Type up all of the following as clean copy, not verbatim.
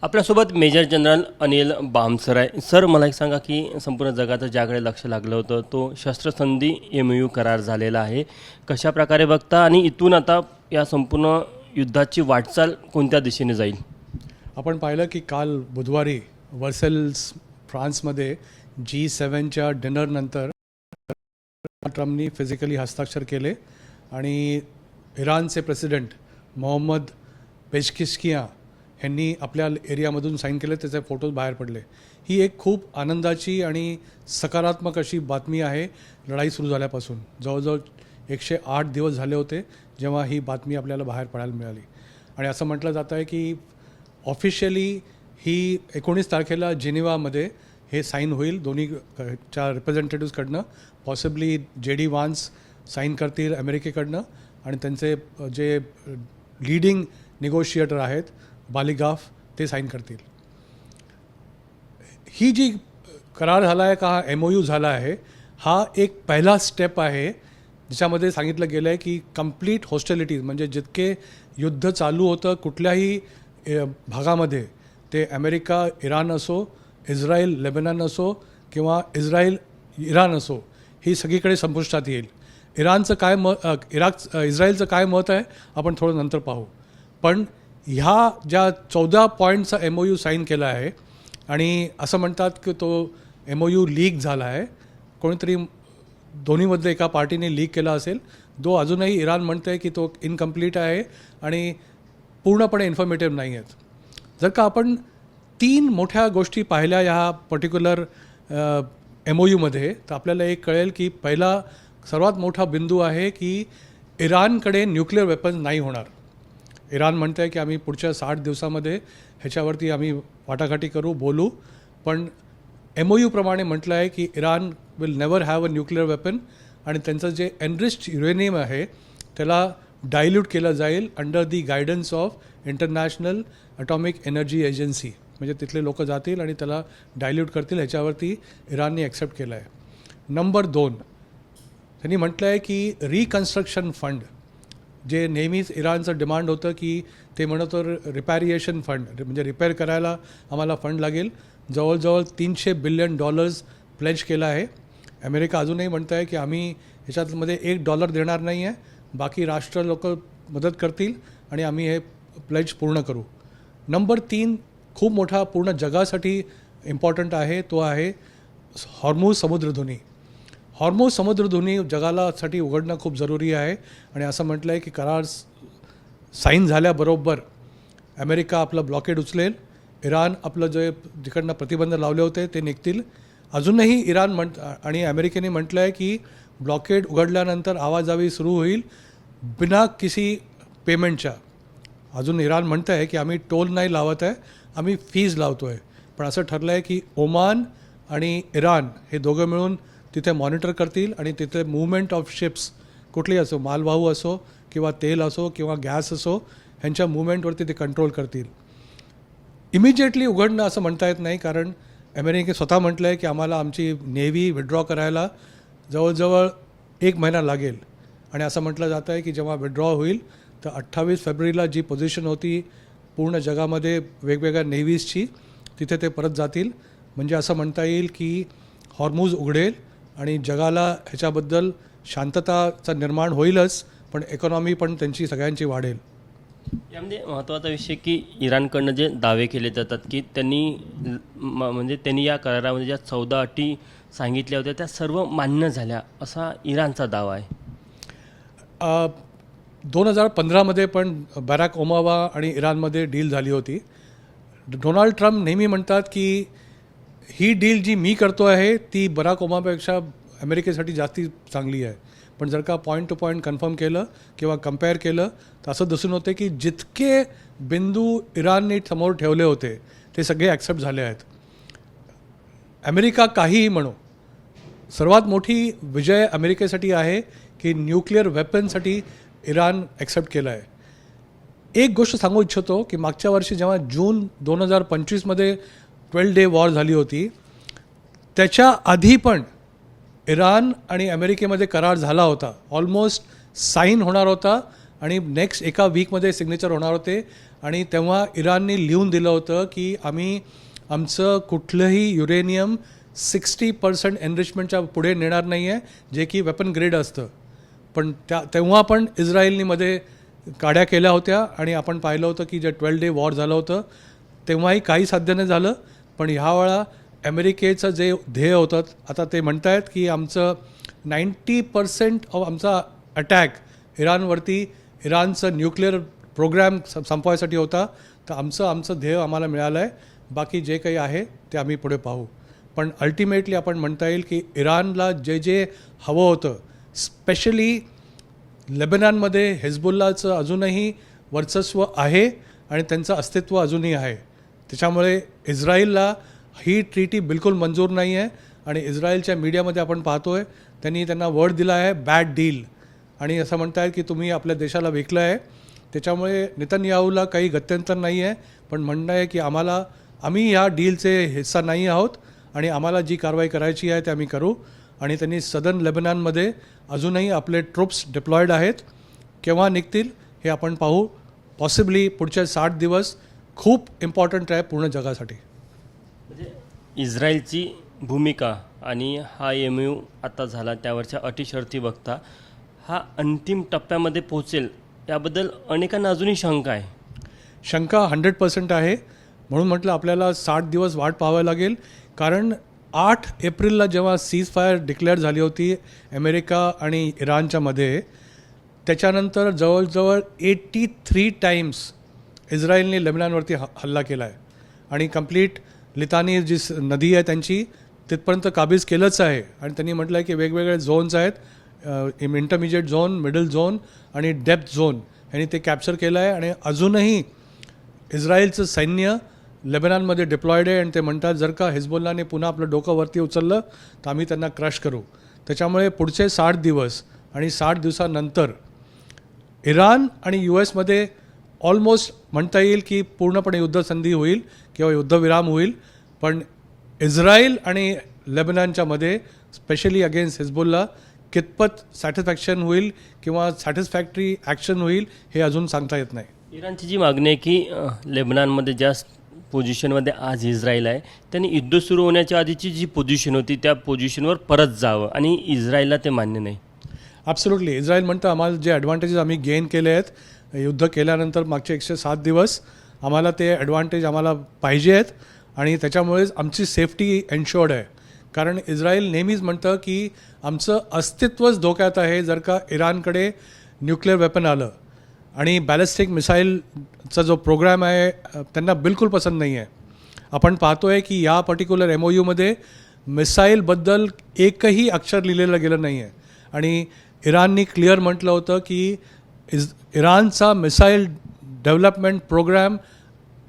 आपल्यासोबत major general Anil बामसर आहे. Sir, मला एक सांगा की संपूर्ण जगाचं ज्याकडे लक्ष लागलं होतं तो शस्त्रसंधी MOU करार झालेला आहे. कशा प्रकारे बघता आणि इथून आता या संपूर्ण युद्धाची वाटचाल कोणत्या दिशेने जाईल? आपण पाहिलं की काल बुधवारी वर्सेल्स फ्रान्समध्ये G7च्या डिनरनंतर ट्रम्पनी फिजिकली हस्ताक्षर केले आणि इराणचे प्रेसिडेंट मोहम्मद पेशकिशकियान यांनी आपल्या एरियामधून साईन केले. त्याचे फोटोज बाहेर पडले. ही एक खूप आनंदाची आणि सकारात्मक अशी बातमी आहे. लढाई सुरू झाल्यापासून जवळजवळ 108 दिवस झाले होते जेव्हा ही बातमी आपल्याला बाहेर पडायला मिळाली. आणि असं म्हटलं जातं आहे की ऑफिशियली ही 19 तारखेला जिनिवामध्ये हे साईन होईल दोन्हीच्या रिप्रेझेंटेटिव्सकडनं. पॉसिबली JD व्हान्स साईन करतील अमेरिकेकडनं आणि त्यांचे जे लीडिंग निगोशिएटर आहेत बालिगाफ ते साईन करतील. ही जी करार झाला आहे का हा MOU झाला आहे हा एक पहिला स्टेप आहे ज्याच्यामध्ये सांगितलं गेलं आहे की कंप्लीट हॉस्टिलिटीज म्हणजे जितके युद्ध चालू होतं कुठल्याही भागामध्ये ते अमेरिका इराण असो, इस्रायल लेबनन असो किंवा इस्रायल इराण असो ही सगळीकडे संपुष्टात येईल. इराणचं काय इस्रायलचं काय मत आहे आपण थोडं नंतर पाहू. पण ह्या ज्या 14 पॉईंटचा MOU साईन केला आहे आणि असं म्हणतात की तो MOU लीक झाला आहे. कोणीतरी दोन्हीमध्ये एका पार्टीने लीक केला असेल. अजूनही इराण म्हणते आहे की तो इनकम्प्लीट आहे आणि पूर्णपणे इन्फॉर्मेटिव्ह नाही आहेत. जर का आपण 3 मोठ्या गोष्टी पाहिल्या ह्या पर्टिक्युलर MOUमध्ये तर आपल्याला एक कळेल की पहिला सर्वात मोठा बिंदू आहे की इराणकडे न्यूक्लिअर वेपन्स नाही होणार. इराण म्हणते आहे की आम्ही पुढच्या 60 दिवसामध्ये ह्याच्यावरती आम्ही वाटाघाटी करू, बोलू. पण MOU प्रमाणे म्हटलं आहे की Iran will never have a nuclear weapon आणि त्यांचं जे एनरिच्ड युरेनियम आहे त्याला डायल्यूट केलं जाईल under the guidance of international atomic energy agency. म्हणजे तिथले लोक जातील आणि त्याला डायल्यूट करतील. ह्याच्यावरती इराणने ॲक्सेप्ट केलं आहे. नंबर 2 त्यांनी म्हटलं आहे की रिकन्स्ट्रक्शन फंड जे नेहमीच इराणचं डिमांड होतं की ते म्हणत रिपॅरिएशन फंड म्हणजे रिपेअर करायला आम्हाला फंड लागेल. जवळजवळ $300 बिलियन प्लेज केला आहे. अमेरिका अजूनही म्हणतं आहे की आम्ही ह्याच्यामध्ये $1 देणार नाही आहे. बाकी राष्ट्र लोक मदत करतील आणि आम्ही हे प्लेज पूर्ण करू. नंबर 3 खूप मोठा पूर्ण जगासाठी इम्पॉर्टंट आहे तो आहे हॉर्मुझ समुद्रधुनी. हॉर्मुझ समुद्रधुनी जगालासाठी उघडणं खूप जरुरी आहे आणि असं म्हटलं आहे की करार साईन झाल्याबरोबर अमेरिका आपलं ब्लॉकेड उचलेल. इराण आपलं जे जिकडनं प्रतिबंध लावले होते ते निघतील. अजूनही इराण आणि अमेरिकेने म्हटलं आहे की ब्लॉकेड उघडल्यानंतर आवाजावी सुरू होईल बिना किसी पेमेंटच्या. अजून इराण म्हणतं आहे की आम्ही टोल नाही लावत आहे, आम्ही फीज लावतो आहे. पण असं ठरलं आहे की ओमान आणि इराण हे दोघं मिळून तिथे मॉनिटर करतील आणि तिथे मूवमेंट ऑफ शिप्स कुठली असो, मालवाहू असो किंवा तेल असो किंवा गॅस असो ह्यांच्या मूवमेंटवरती ते कंट्रोल करतील. इमिजिएटली उघडणं असं म्हणता येत नाही कारण अमेरिके स्वतः म्हटलं आहे की आम्हाला आमची नेव्ही विड्रॉ करायला जवळजवळ 1 महिना लागेल. आणि असं म्हटलं जातं आहे की जेव्हा विड्रॉ होईल तर 28 फेब्रुवारीला जी पोझिशन होती पूर्ण जगामध्ये वेगवेगळ्या नेव्हीजची तिथे ते परत जातील. म्हणजे असं म्हणता येईल की हॉर्मुझ उघडेल आणि जगाला ह्याच्याबद्दल शांतताचा निर्माण होईलच पण इकॉनॉमी पण त्यांची सगळ्यांची वाढेल. यामध्ये महत्त्वाचा विषय की इराणकडनं जे दावे केले जातात की त्यांनी या करारामध्ये ज्या 14 अटी सांगितल्या होत्या त्या सर्व मान्य झाल्या असा इराणचा दावा आहे. 2015मध्ये पण बॅराक ओबामा आणि इराणमध्ये डील झाली होती. डोनाल्ड ट्रम्प नेहमी म्हणतात की ही डील जी मी करतो आहे ती बराक ओबामापेक्षा अमेरिकेसाठी जास्ती चांगली आहे. पण जर का पॉईंट टू पॉईंट कन्फर्म केलं किंवा कम्पेअर केलं तर असं दिसून होते की जितके बिंदू इराणने समोर ठेवले होते ते सगळे ॲक्सेप्ट झाले आहेत. अमेरिका काहीही म्हणो सर्वात मोठी विजय अमेरिकेसाठी आहे की न्यूक्लिअर वेपनसाठी इराण ॲक्सेप्ट केलं आहे. एक गोष्ट सांगू इच्छितो की मागच्या वर्षी जेव्हा जून 2025मध्ये 12 डे वॉर झाली होती त्याच्या आधी पण इराण आणि अमेरिकेमध्ये करार झाला होता. ऑलमोस्ट साईन होणार होता आणि नेक्स्ट एका वीकमध्ये सिग्नेचर होणार होते. आणि तेव्हा इराणने लिहून दिलं होतं की आम्ही आमचं कुठलंही युरेनियम 60% एनरिचमेंटच्या पुढे नेणार नाही आहे, जे की वेपन ग्रेड असतं. पण तेव्हा पण इस्रायलनी मध्ये काड्या केल्या होत्या आणि आपण पाहिलं होतं की जे 12 डे वॉर झालं होतं तेव्हाही काही साध्य नाही झालं. पण ह्यावेळा अमेरिकेचं जे ध्येय होतं, आता ते म्हणत आहेत की आमचं 90% ऑफ आमचा अटॅक इराणवरती इराणचं न्यूक्लिअर प्रोग्रॅम संपवायसाठी होता. तर आमचं ध्येय आम्हाला मिळालं आहे. बाकी जे काही आहे ते आम्ही पुढे पाहू. पण अल्टिमेटली आपण म्हणता येईल की इराणला जे जे हवं होतं, स्पेशली लेबनॉनमध्ये हिजबुल्लाचं अजूनही वर्चस्व आहे आणि त्यांचं अस्तित्व अजूनही आहे. त्याच्यामुळे इस्रायलला ही ट्रीटी बिलकुल मंजूर नाही आहे. आणि इस्रायलच्या मीडियामध्ये आपण पाहतो आहे त्यांना वर्ड दिला आहे बॅड डील, आणि असं म्हणतायत की तुम्ही आपल्या देशाला विकलं आहे. त्याच्यामुळे नेतन्याहूला काही गत्यंतर नाही आहे. पण म्हणणं आहे की आम्ही ह्या डीलचे हिस्सा नाही आहोत आणि आम्हाला जी कारवाई करायची आहे ते आम्ही करू. आणि त्यांनी सदर्न लेबनॉनमध्ये अजूनही आपले ट्रूप्स डिप्लॉयड आहेत. केव्हा निघतील हे आपण पाहू. पॉसिबली पुढचे 60 दिवस खूप इम्पॉर्टंट आहे पूर्ण जगासाठी. म्हणजे इस्रायलची भूमिका आणि हा MOU आता झाला त्यावरच्या अटी शर्ती बघता हा अंतिम टप्प्यामध्ये पोहोचेल याबद्दल अनेकांना अजूनही शंका आहे. शंका 100% आहे. म्हणून म्हटलं आपल्याला 60 दिवस वाट पाहावी लागेल. कारण 8 एप्रिलला जेव्हा सीज फायर डिक्लेअर झाली होती अमेरिका आणि इराणच्या मध्ये, त्याच्यानंतर जवळजवळ 83 टाइम्स इस्रायलने लेबनॉनवरती हल्ला केला आहे. आणि कंप्लीट लितानी जी नदी आहे त्यांची तिथपर्यंत काबीज केलंच आहे. आणि त्यांनी म्हटलं आहे की वेगवेगळे झोन्स आहेत, इंटरमिजिएट झोन, मिडल झोन आणि डेप्थ झोन, यांनी ते कॅप्चर केलं आहे. आणि अजूनही इस्रायलचं सैन्य लेबनॉनमध्ये डिप्लॉयड आहे. आणि ते म्हणतात जर का हिजबुल्लाने पुन्हा आपलं डोकं वरती उचललं तर आम्ही त्यांना क्रश करू. त्याच्यामुळे पुढचे 60 दिवस आणि 60 दिवसानंतर इराण आणि US मध्ये ऑलमोस्ट म्हणता येईल की पूर्णपणे युद्धसंधी होईल किंवा युद्धविराम होईल. पण इस्रायल आणि लेबनॉनच्या मध्ये स्पेशली अगेन्स्ट हिजबुल्ला कितपत सॅटिस्फॅक्शन होईल किंवा सॅटिस्फॅक्टरी ॲक्शन होईल हे अजून सांगता येत नाही. इराणची जी मागणी आहे की लेबनॉनमध्ये ज्या पोझिशनमध्ये आज इस्रायल आहे त्यांनी युद्ध सुरू होण्याच्या आधीची जी पोझिशन होती त्या पोझिशनवर परत जावं, आणि इस्रायलला ते मान्य नाही. ॲब्सोल्युटली. इस्रायल म्हणतं आम्हाला जे ॲडव्हान्टेजेस आम्ही गेन केले आहेत युद्ध केल्यानंतर मागचे 107 दिवस, आम्हाला ते ॲडव्हान्टेज आम्हाला पाहिजे आहेत आणि त्याच्यामुळेच आमची सेफ्टी एन्शुअर्ड आहे. कारण इस्रायल नेहमीच म्हणतं की आमचं अस्तित्वच धोक्यात आहे जर का इराणकडे न्यूक्लिअर वेपन आलं. आणि बॅलिस्टिक मिसाईलचा जो प्रोग्राम आहे त्यांना बिलकुल पसंत नाही आहे. आपण पाहतो आहे की या पर्टिक्युलर MOUमध्ये मिसाईलबद्दल एकही अक्षर लिहिलेलं गेलं नाही आहे. आणि इराणनी क्लिअर म्हटलं होतं की इराणचा मिसाईल डेव्हलपमेंट प्रोग्राम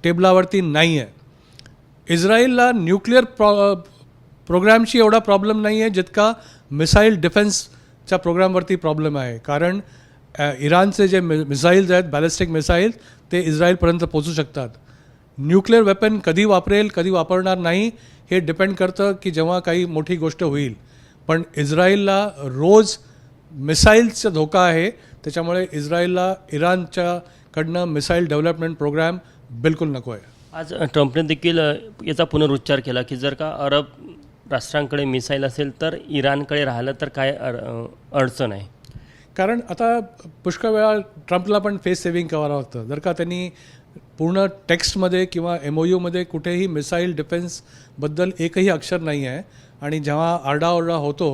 टेबलावरती नाही आहे. इस्रायलला न्यूक्लिअर प्रोग्रामशी एवढा प्रॉब्लेम नाही आहे जितका मिसाईल डिफेन्सच्या प्रोग्रामवरती प्रॉब्लेम आहे. कारण इराणचे जे मिसाईल्स आहेत बॅलिस्टिक मिसाईल ते इस्रायलपर्यंत पोचू शकतात. न्यूक्लिअर वेपन कधी वापरेल कधी वापरणार नाही हे डिपेंड करतं की जेव्हा काही मोठी गोष्ट होईल. पण इस्रायलला रोज मिसाईल्सचा धोका आहे. त्याच्यामुळे इस्रायलला इराणच्याकडनं मिसाईल डेव्हलपमेंट प्रोग्राम बिलकुल नको आहे. आज ट्रम्पने देखील याचा पुनरुच्चार केला की जर का अरब राष्ट्रांकडे मिसाईल असेल तर इराणकडे राहिलं तर काय अडचण आहे. कारण आता पुष्कळ वेळा ट्रम्पला पण फेस सेव्हिंग करावं लागतं. जर का त्यांनी पूर्ण टेक्स्टमध्ये किंवा MOUमध्ये कुठेही मिसाईल डिफेन्सबद्दल एकही अक्षर नाही आहे आणि जेव्हा आरडाओरडा होतो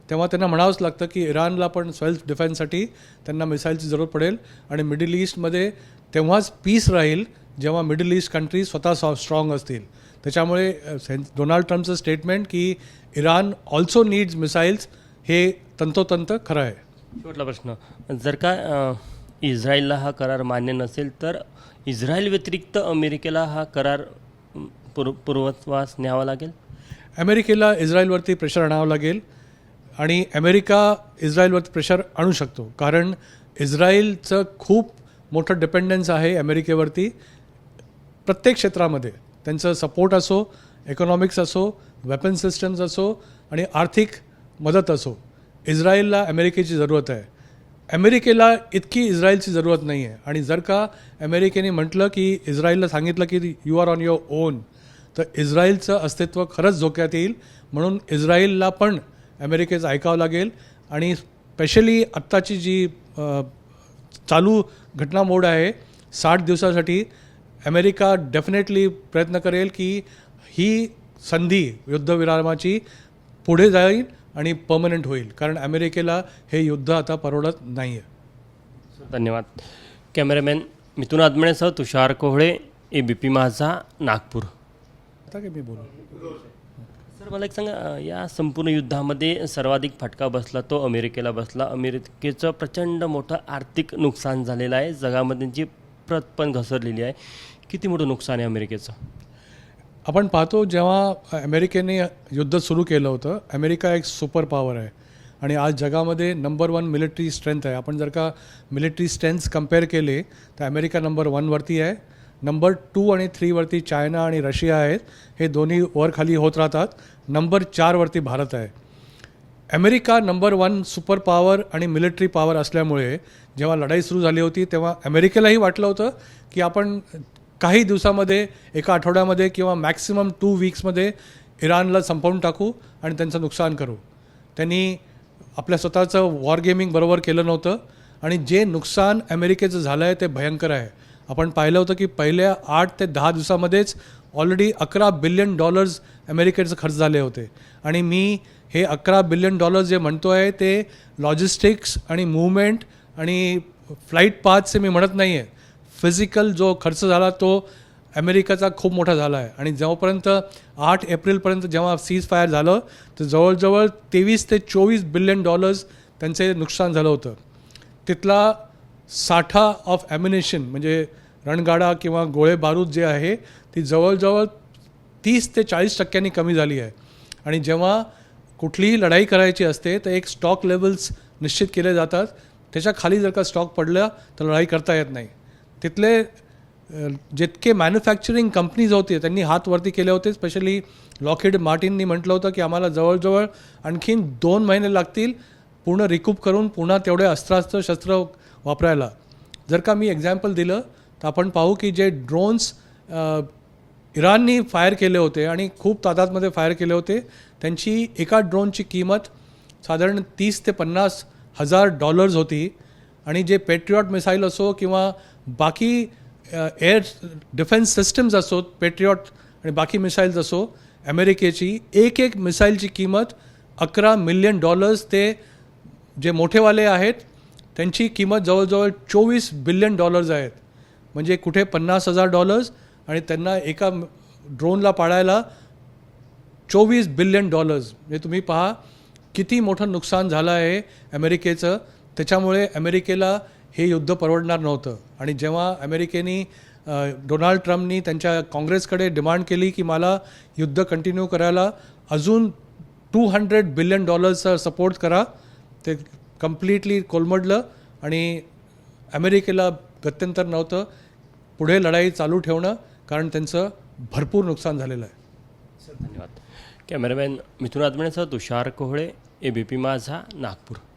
तेव्हा त्यांना म्हणावंच लागतं की इराणला पण सेल्फ डिफेन्ससाठी त्यांना मिसाईलची जरूर पडेल. आणि मिडल ईस्टमध्ये तेव्हाच पीस राहील जेव्हा मिडल ईस्ट कंट्रीज स्वतः स्ट्रॉंग असतील. त्याच्यामुळे डोनाल्ड ट्रम्पचं स्टेटमेंट की इराण ऑल्सो नीड्स मिसाईल्स हे तंतोतंत खरं आहे. शेवटला प्रश्न, जर का इस्रायलला हा करार मान्य नसेल तर इस्रायल व्यतिरिक्त अमेरिकेला हा करार पूर्वत्वास न्यावा लागेल. अमेरिकेला इस्रायलवरती प्रेशर आणावं लागेल आणि अमेरिका इस्रायलवरती प्रेशर आणू शकतो. कारण इस्रायलचं खूप मोठं डिपेंडन्स आहे अमेरिकेवरती प्रत्येक क्षेत्रामध्ये. त्यांचं सपोर्ट असो, इकॉनॉमिक्स असो, वेपन सिस्टम्स असो आणि आर्थिक मदत असो. इस्रायलला अमेरिकेची जरूरत आहे. अमेरिकेला इतकी इस्रायलची जरूरत नाही आहे आणि जर का अमेरिकेने म्हटलं की इस्रायलला सांगितलं की you are on your own, तर इस्रायलचं अस्तित्व खरंच धोक्यात येईल. म्हणून इस्रायलला पण अमेरिकेचं ऐकावं लागेल आणि स्पेशली आत्ताची जी चालू घटनामोड आहे 60 दिवसासाठी अमेरिका डेफिनेटली प्रयत्न करेल की ही संधी युद्धविरामाची पुढे जाईल आणि परमनंट होईल, कारण अमेरिकेला हे युद्ध आता परवडत नाही आहे. धन्यवाद. कॅमेरामॅन मिथुन आदमणेसह तुषार कोहळे, ABP माझा, नागपूर. आता काय मी बोलू. सर मला एक सांगा, या संपूर्ण युद्धामध्ये सर्वाधिक फटका बसला तो अमेरिकेला बसला. अमेरिकेचं प्रचंड मोठं आर्थिक नुकसान झालेलं आहे, जगामध्ये त्यांची प्रत पण घसरलेली आहे. किती मोठं नुकसान आहे अमेरिकेचं? आपण पाहतो जेव्हा अमेरिकेने युद्ध सुरू केलं होतं, अमेरिका एक सुपर पॉवर आहे आणि आज जगामध्ये नंबर 1 मिलिटरी स्ट्रेंथ आहे. आपण जर का मिलिटरी स्ट्रेंथ्स कम्पेअर केले तर अमेरिका नंबर 1 वरती आहे. नंबर 2 आणि 3 वरती चायना आणि रशिया आहेत, हे दोन्ही वर खाली होत राहतात. नंबर 4 वरती भारत आहे. अमेरिका नंबर 1 सुपर पॉवर आणि मिलिटरी पॉवर असल्यामुळे जेव्हा लढाई सुरू झाली होती तेव्हा अमेरिकेलाही वाटलं होतं की आपण काही दिवसामध्ये, एका आठवड्यामध्ये किंवा मॅक्सिमम 2 वीक्समध्ये इराणला संपवून टाकू आणि त्यांचं नुकसान करू. त्यांनी आपल्या स्वतःचं वॉर गेमिंग बरोबर केलं नव्हतं आणि जे नुकसान अमेरिकेचं झालं आहे ते भयंकर आहे. आपण पाहिलं होतं की पहिल्या 8 ते 10 दिवसामध्येच ऑलरेडी $11 बिलियन अमेरिकेचं खर्च झाले होते. आणि मी हे $11 बिलियन जे म्हणतो आहे ते लॉजिस्टिक्स आणि मूवमेंट आणि फ्लाईट पाथचे मी म्हणत नाही आहे. फिजिकल जो खर्च झाला तो अमेरिकेचा खूप मोठा झाला आहे. आणि जेव्हापर्यंत 8 एप्रिलपर्यंत जेव्हा सीज फायर झालं तर जवळजवळ 23 ते 24 बिलियन त्यांचे नुकसान झालं होतं. तिथला साठा ऑफ ॲम्युनेशन म्हणजे रणगाडा किंवा गोळे बारूद जे आहे ती जवळजवळ 30 ते 40% कमी झाली आहे. आणि जेव्हा कुठलीही लढाई करायची असते तर एक स्टॉक लेवल्स निश्चित केले जातात, त्याच्या खाली जर का स्टॉक पडला तर लढाई करता येत नाही. तिथले जितके मॅन्युफॅक्चरिंग कंपनीज होते त्यांनी हात वरती केले होते. स्पेशली लॉकहीड मार्टिननी म्हटलं होतं की आम्हाला जवळजवळ आणखीन 2 महिने लागतील पूर्ण रिकूप करून पुन्हा तेवढे शस्त्र वापरायला. जर का मी एक्झाम्पल दिलं तर आपण पाहू की जे ड्रोन्स इराणनी फायर केले होते आणि खूप तादादमध्ये फायर केले होते, त्यांची एका ड्रोनची किंमत साधारण $30,000 ते $50,000 होती. आणि जे पेट्रियॉट मिसाईल असो किंवा बाकी एअर डिफेन्स सिस्टम्स असोत, पेट्रियॉट आणि बाकी मिसाईल्स असो, अमेरिकेची एक मिसाईलची किंमत $11 मिलियन ते जे मोठेवाले आहेत त्यांची किंमत जवळजवळ $24 बिलियन आहेत. म्हणजे कुठे $50,000 आणि त्यांना एका ड्रोनला पाडायला $24 बिलियन. म्हणजे तुम्ही पहा किती मोठं नुकसान झालं आहे अमेरिकेचं. त्याच्यामुळे अमेरिकेला हे युद्ध परवडणार नव्हतं. आणि जेव्हा अमेरिकेने डोनाल्ड ट्रम्पनी त्यांच्या काँग्रेसकडे डिमांड केली की मला युद्ध कंटिन्यू करायला अजून $200 बिलियन सपोर्ट करा, ते कम्प्लिटली कोलमडलं आणि अमेरिकेला गत्यंतर नव्हतं पुढे लढाई चालू ठेवणं, कारण त्यांचं भरपूर नुकसान झालेलं आहे. धन्यवाद. कॅमेरामॅन मिथुन आदमणेसह तुषार कोहळे, ABP माझा, नागपूर.